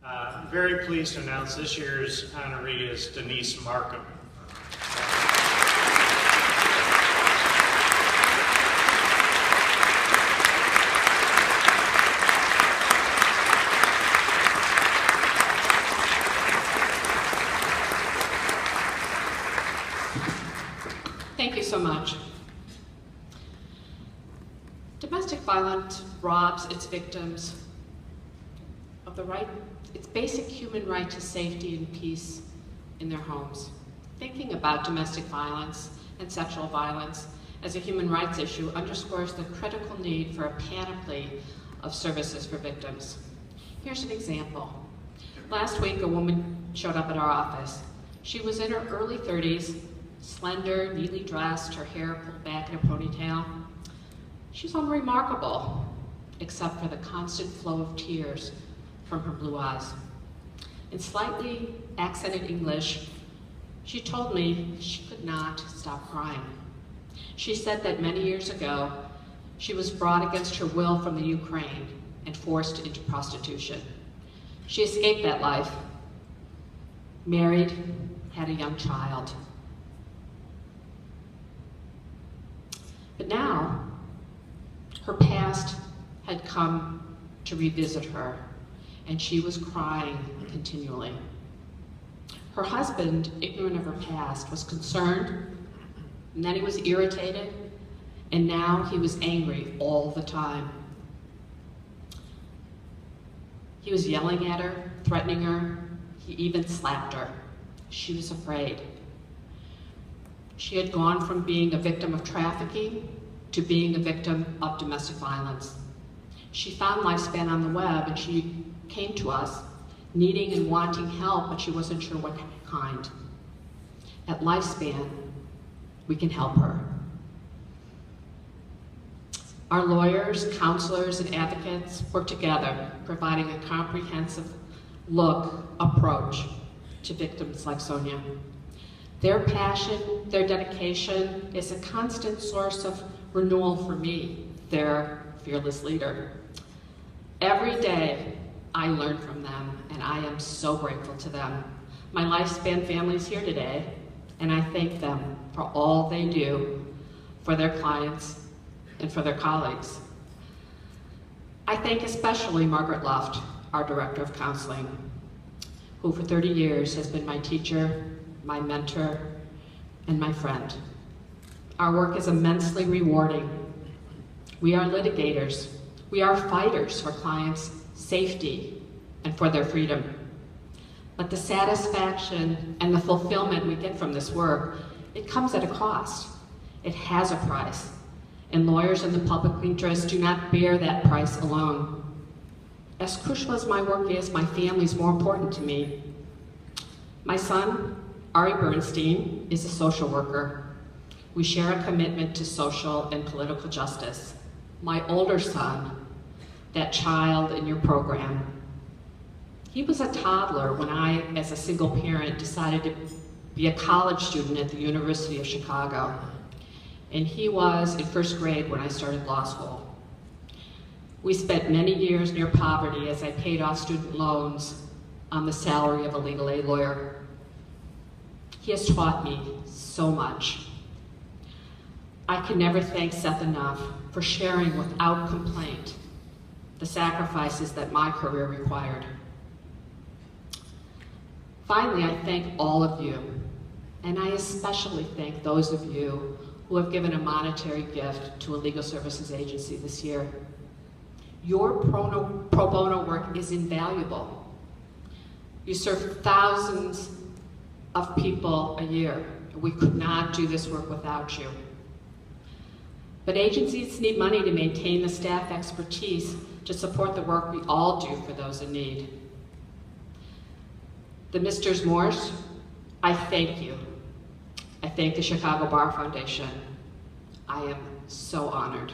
I'm very pleased to announce this year's honoree is Denice Markham. Thank you so much. Domestic violence robs its victims of its basic human right to safety and peace in their homes. Thinking about domestic violence and sexual violence as a human rights issue underscores the critical need for a panoply of services for victims. Here's an example. Last week, a woman showed up at our office. She was in her early 30s, slender, neatly dressed, her hair pulled back in a ponytail. She's unremarkable, except for the constant flow of tears from her blue eyes. In slightly accented English, she told me she could not stop crying. She said that many years ago, she was brought against her will from the Ukraine and forced into prostitution. She escaped that life, married, had a young child. But now, her past had come to revisit her, and she was crying continually. Her husband, ignorant of her past, was concerned, and then he was irritated, and now he was angry all the time. He was yelling at her, threatening her, he even slapped her. She was afraid. She had gone from being a victim of trafficking to being a victim of domestic violence. She found Lifespan on the web, and she came to us needing and wanting help, but she wasn't sure what kind. At Lifespan, we can help her. Our lawyers, counselors, and advocates work together, providing a comprehensive approach to victims like Sonia. Their passion, their dedication is a constant source of renewal for me, their fearless leader. Every day, I learn from them, and I am so grateful to them. My Lifespan family is here today, and I thank them for all they do for their clients and for their colleagues. I thank especially Margaret Luft, our Director of Counseling, who for 30 years has been my teacher, my mentor, and my friend. Our work is immensely rewarding. We are litigators. We are fighters for clients' safety and for their freedom. But the satisfaction and the fulfillment we get from this work, it comes at a cost. It has a price. And lawyers in the public interest do not bear that price alone. As crucial as my work is, my family is more important to me. My son, Ari Bernstein, is a social worker. We share a commitment to social and political justice. My older son, that child in your program, he was a toddler when I, as a single parent, decided to be a college student at the University of Chicago. And he was in first grade when I started law school. We spent many years near poverty as I paid off student loans on the salary of a legal aid lawyer. He has taught me so much. I can never thank Seth enough for sharing without complaint the sacrifices that my career required. Finally, I thank all of you, and I especially thank those of you who have given a monetary gift to a legal services agency this year. Your pro bono work is invaluable. You serve thousands of people a year. We could not do this work without you. But agencies need money to maintain the staff expertise to support the work we all do for those in need. The Mrs. Morsch, I thank you. I thank the Chicago Bar Foundation. I am so honored.